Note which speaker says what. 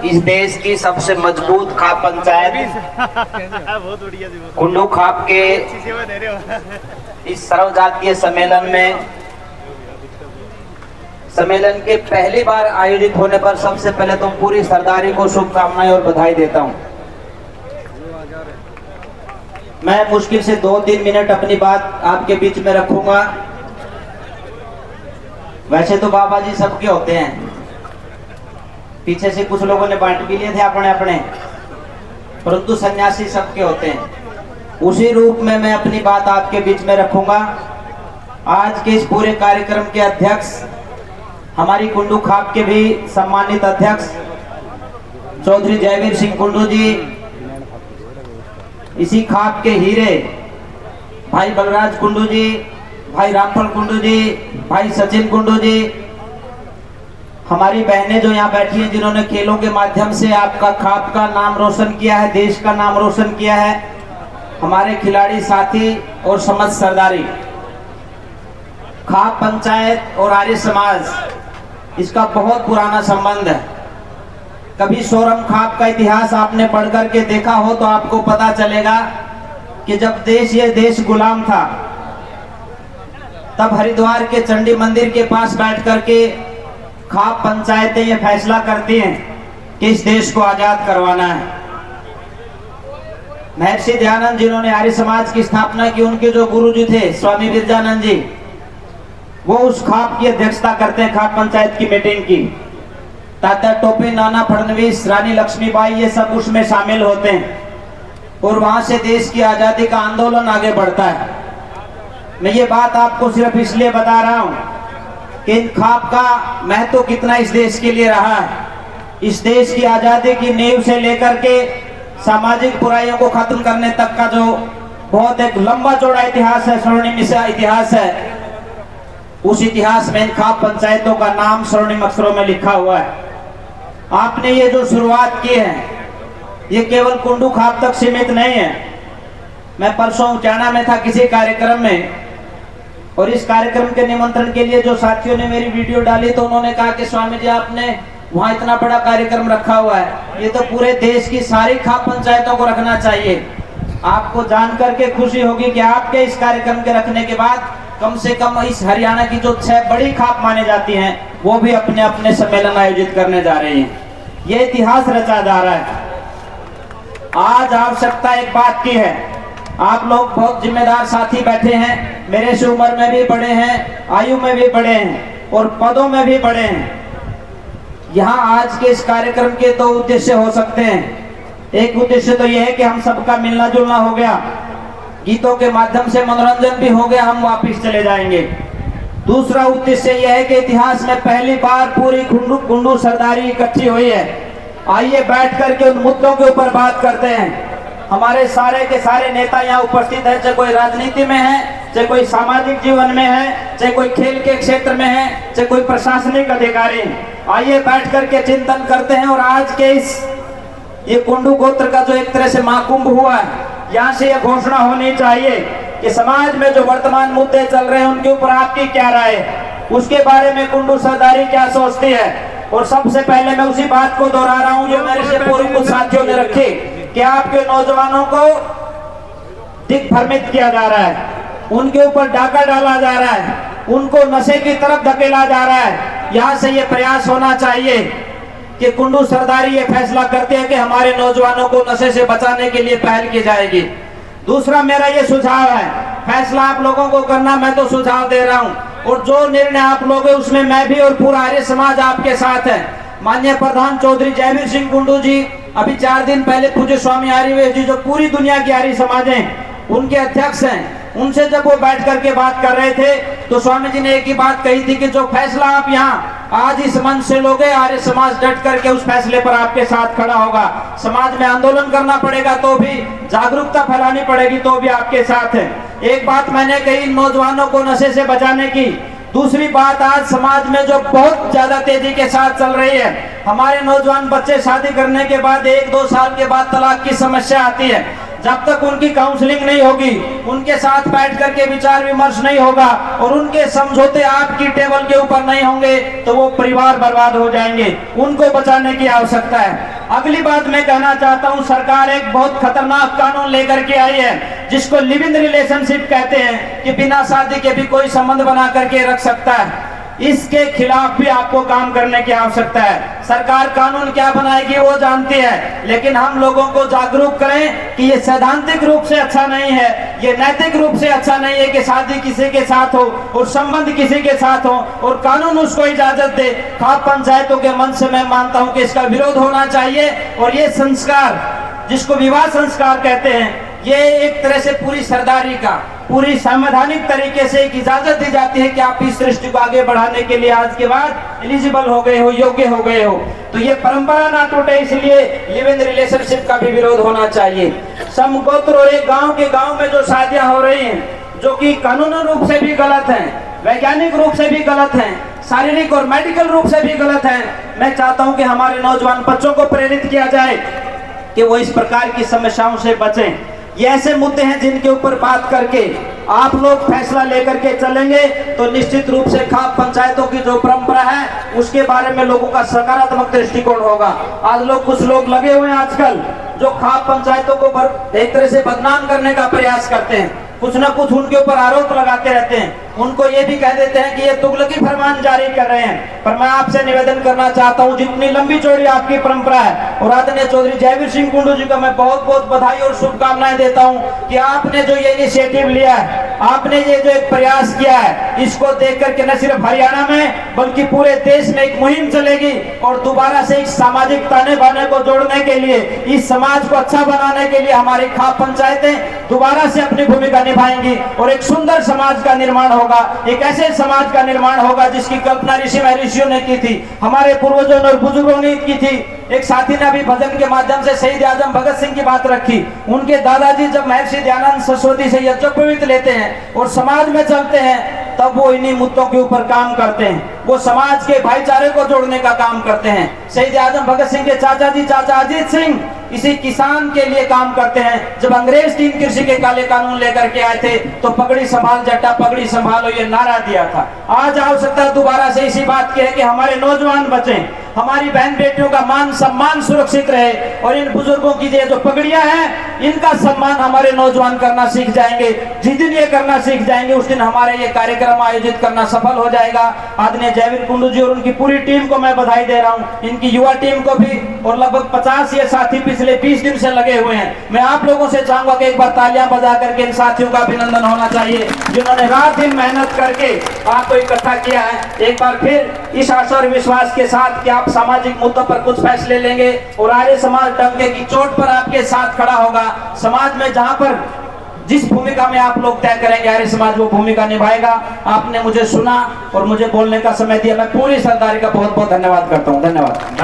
Speaker 1: इस देश की सबसे मजबूत खाप पंचायत कुंडू खाप के इस सर्वजातीय सम्मेलन के पहली बार आयोजित होने पर सबसे पहले तो पूरी सरदारी को शुभकामनाएं और बधाई देता हूं। मैं मुश्किल से 2-3 मिनट अपनी बात आपके बीच में रखूंगा। वैसे तो बाबा जी सबके होते हैं, पीछे से कुछ लोगों ने बांट भी लिए थे अपने अपने, परंतु सन्यासी सबके होते हैं। उसी रूप में मैं अपनी बात आपके बीच में रखूंगा। आज के इस पूरे कार्यक्रम के अध्यक्ष हमारी कुंडू खाप के भी सम्मानित अध्यक्ष चौधरी जयवीर सिंह कुंडू जी, इसी खाप के हीरे भाई बलराज कुंडू जी, भाई रामफल कुंडू जी, भाई सचिन कुंडू जी, हमारी बहनें जो यहाँ बैठी हैं जिन्होंने खेलों के माध्यम से आपका खाप का नाम रोशन किया है, देश का नाम रोशन किया है, हमारे खिलाड़ी साथी और समस्त सरदारी। खाप पंचायत और आर्य समाज इसका बहुत पुराना संबंध है। कभी सोरम खाप का इतिहास आपने पढ़ करके देखा हो तो आपको पता चलेगा कि जब ये देश गुलाम था तब हरिद्वार के चंडी मंदिर के पास बैठ करके खाप पंचायतें ये फैसला करती हैं कि इस देश को आजाद करवाना है। महर्षि दयानंद जिन्होंने आर्य समाज की स्थापना की, उनके जो गुरुजी थे स्वामी विरजानंद जी, वो उस खाप की अध्यक्षता करते हैं, खाप पंचायत की मीटिंग की। तात्या टोपे, नाना फडणवीस, रानी लक्ष्मीबाई, ये सब उसमें शामिल होते हैं और वहां से देश की आजादी का आंदोलन आगे बढ़ता है। मैं ये बात आपको सिर्फ इसलिए बता रहा हूं कि इन खाप का महत्व कितना इस देश के लिए रहा है। इस देश की आजादी की नींव से लेकर के सामाजिक बुराइयों को खत्म करने तक का जो बहुत एक लंबा चौड़ा इतिहास है, स्वर्णिम इतिहास है, उस इतिहास में इन खाप पंचायतों का नाम स्वर्णिम अक्षरों में लिखा हुआ है। आपने ये जो शुरुआत की है ये केवल कुंडू खाप तक सीमित नहीं है। मैं परसों उचाना में था किसी कार्यक्रम में, और इस कार्यक्रम के निमंत्रण के लिए जो साथियों ने मेरी वीडियो डाली तो उन्होंने कहा कि स्वामी जी आपने वहां इतना बड़ा कार्यक्रम रखा हुआ है, ये तो पूरे देश की सारी खाप पंचायतों को रखना चाहिए। आपको जानकर के खुशी होगी कि आपके इस कार्यक्रम के रखने के बाद कम से कम इस हरियाणा की जो 6 बड़ी खाप मानी जाती हैं वो भी अपने अपने सम्मेलन आयोजित करने जा रही हैं। ये इतिहास रचा जा रहा है। आज आवश्यकता एक बात की है, आप लोग बहुत जिम्मेदार साथी बैठे हैं, मेरे से उम्र में भी बड़े हैं, आयु में भी बड़े हैं और पदों में भी बड़े हैं। यहाँ आज के इस कार्यक्रम के 2 उद्देश्य हो सकते हैं। एक उद्देश्य तो यह है कि हम सबका मिलना जुलना हो गया, गीतों के माध्यम से मनोरंजन भी हो गया, हम वापिस चले जाएंगे। दूसरा उद्देश्य यह है कि इतिहास में पहली बार पूरी कुंडू सरदारी इकट्ठी हुई है। आइए बैठ करके उन मुद्दों के ऊपर बात करते हैं। हमारे सारे के सारे नेता यहाँ उपस्थित हैं, चाहे कोई राजनीति में है, चाहे कोई सामाजिक जीवन में है, चाहे कोई खेल के क्षेत्र में है, चाहे कोई प्रशासनिक अधिकारी। आइए बैठ करके चिंतन करते हैं। और आज के ये कुंडू गोत्र का जो एक तरह से महाकुंभ हुआ है, यहाँ से यह घोषणा होनी चाहिए कि समाज में जो वर्तमान मुद्दे चल रहे हैं उनके ऊपर आपकी क्या राय है, उसके बारे में कुंडू सरदारी क्या सोचती है। और सबसे पहले मैं उसी बात को दोहरा रहा हूँ जो मेरे से पूर्व कुछ साथियों ने रखी कि आपके नौजवानों को दिग्भ्रमित किया जा रहा है, उनके ऊपर डाका डाला जा रहा है, उनको नशे की तरफ धकेला जा रहा है। यहाँ से ये प्रयास होना चाहिए कि कुंडू सरदारी ये फैसला करते हैं कि हमारे नौजवानों को नशे से बचाने के लिए पहल की जाएगी। दूसरा मेरा ये सुझाव है, फैसला आप लोगों को करना, मैं तो सुझाव दे रहा हूँ, और जो निर्णय आप लोगे उसमें मैं भी और पूरा आर्य समाज आपके साथ है। माननीय प्रधान चौधरी जयवीर सिंह कुंडू जी अभी 4 दिन पहले पूज्य स्वामी आर्यवेश जी जो पूरी दुनिया की आर्य समाज है उनके अध्यक्ष हैं, उनसे जब वो बैठ करके बात कर रहे थे तो स्वामी जी ने एक ही बात कही थी कि जो फैसला आप यहाँ आज इस मंच से लोगे, आर्य समाज डट करके उस फैसले पर आपके साथ खड़ा होगा। समाज में आंदोलन करना पड़ेगा तो भी, जागरूकता फैलानी पड़ेगी तो भी आपके साथ है। एक बात मैंने कही नौजवानों को नशे से बचाने की। दूसरी बात, आज समाज में जो बहुत ज्यादा तेजी के साथ चल रही है, हमारे नौजवान बच्चे शादी करने के बाद 1-2 साल के बाद तलाक की समस्या आती है। जब तक उनकी काउंसलिंग नहीं होगी, उनके साथ बैठ करके विचार विमर्श नहीं होगा और उनके समझौते आपकी टेबल के ऊपर नहीं होंगे तो वो परिवार बर्बाद हो जाएंगे। उनको बचाने की आवश्यकता है। अगली बात मैं कहना चाहता हूं, सरकार एक बहुत खतरनाक कानून लेकर के आई है जिसको लिव इन रिलेशनशिप कहते हैं, कि बिना शादी के भी कोई संबंध बना करके रख सकता है। इसके खिलाफ भी आपको काम करने की आवश्यकता है। सरकार कानून क्या बनाएगी वो जानती है, लेकिन हम लोगों को जागरूक करें कि ये सैद्धांतिक रूप से अच्छा नहीं है, ये नैतिक रूप से अच्छा नहीं है कि शादी किसी के साथ हो और संबंध किसी के साथ हो और कानून उसको इजाजत दे। खाप पंचायतों के मन से मैं मानता हूं कि इसका विरोध होना चाहिए और ये संस्कार जिसको विवाह संस्कार कहते हैं, ये एक तरह से पूरी सरदारी का, पूरी संवैधानिक तरीके से एक इजाजत दी जाती है कि आप इस सृष्टि को आगे बढ़ाने के लिए आज के बाद एलिजिबल हो गए हो, योग्य हो गए हो। तो ये परंपरा ना टूटे, इसलिए लिव इन रिलेशनशिप का भी विरोध होना चाहिए। समगोत्र और एक गांव में जो शादियां हो रही हैं, जो कि कानूनी रूप से भी गलत हैं, वैज्ञानिक रूप से भी गलत हैं, शारीरिक और मेडिकल रूप से भी गलत हैं, मैं चाहता हूं कि हमारे नौजवान बच्चों को प्रेरित किया जाए कि वो इस प्रकार की समस्याओं से बचें। ये ऐसे मुद्दे हैं जिनके ऊपर बात करके आप लोग फैसला लेकर के चलेंगे तो निश्चित रूप से खाप पंचायतों की जो परंपरा है उसके बारे में लोगों का सकारात्मक दृष्टिकोण होगा। आज कुछ लोग लगे हुए हैं आजकल जो खाप पंचायतों को एक तरह से बदनाम करने का प्रयास करते हैं, कुछ ना कुछ उनके ऊपर आरोप लगाते रहते हैं, उनको ये भी कह देते हैं कि ये तुगलकी फरमान जारी कर रहे हैं। पर मैं आपसे निवेदन करना चाहता हूं, जितनी लंबी चौड़ी आपकी परंपरा है, और आदरणीय चौधरी जयवीर सिंह कुंडू जी का मैं बहुत बहुत बधाई और शुभकामनाएं देता हूं कि आपने जो ये इनिशिएटिव लिया है, आपने ये जो एक प्रयास किया है, इसको देख करके न सिर्फ हरियाणा में बल्कि पूरे देश में एक मुहिम चलेगी और दोबारा से एक सामाजिक ताने बाने को जोड़ने के लिए, इस समाज को अच्छा बनाने के लिए हमारी खाप पंचायतें दोबारा से अपनी भूमिका निभाएंगी और एक सुंदर समाज का निर्माण होगा। एक ऐसे समाज का निर्माण होगा जिसकी कल्पना ऋषि महर्षियों ने की थी, हमारे पूर्वजों और बुजुर्गों ने की थी। एक साथी ने अभी भजन के माध्यम से शहीद आजम भगत सिंह की बात रखी। उनके दादाजी जब महर्षि दयानंद सरस्वती से यज्ञोपवीत लेते हैं और समाज में चलते हैं, तब वो इन्हीं मुद्दों के ऊपर काम करते हैं, वो समाज के भाईचारे को जोड़ने का काम करते हैं। शहीद आजम भगत सिंह के चाचा जी चाचा अजीत सिंह इसी किसान के लिए काम करते हैं। जब अंग्रेज 3 कृषि के काले कानून लेकर के आए थे तो पगड़ी संभाल जट्टा पगड़ी संभालो ये नारा दिया था। आज आवश्यकता दोबारा से इसी बात की है कि हमारे नौजवान बचें, हमारी बहन बेटियों का मान सम्मान सुरक्षित रहे और इन बुजुर्गों की जो पगड़ियां हैं इनका सम्मान हमारे नौजवान करना सीख जाएंगे। जिस दिन ये करना सीख जाएंगे उस दिन हमारे ये कार्यक्रम आयोजित करना सफल हो जाएगा। आदरणीय जयवीर कुंडू जी और उनकी पूरी टीम को मैं बधाई दे रहा हूं, इनकी युवा टीम को भी, और लगभग 50 ये साथी पिछले 20 दिन से लगे हुए हैं। मैं आप लोगों से चाहूंगा कि एक बार तालियां बजा करके इन साथियों का अभिनंदन होना चाहिए जिन्होंने रात दिन मेहनत करके आपको इकट्ठा किया है। एक बार फिर इस आशा और विश्वास के साथ कि आप सामाजिक मुद्दों पर कुछ फैसले लेंगे और आर्य समाज डंके की चोट पर आपके साथ खड़ा होगा। समाज में जहां पर जिस भूमिका में आप लोग तय करेंगे आर्य समाज वो भूमिका निभाएगा। आपने मुझे सुना और मुझे बोलने का समय दिया, मैं पूरी सरदारी का बहुत बहुत धन्यवाद करता हूं। धन्यवाद।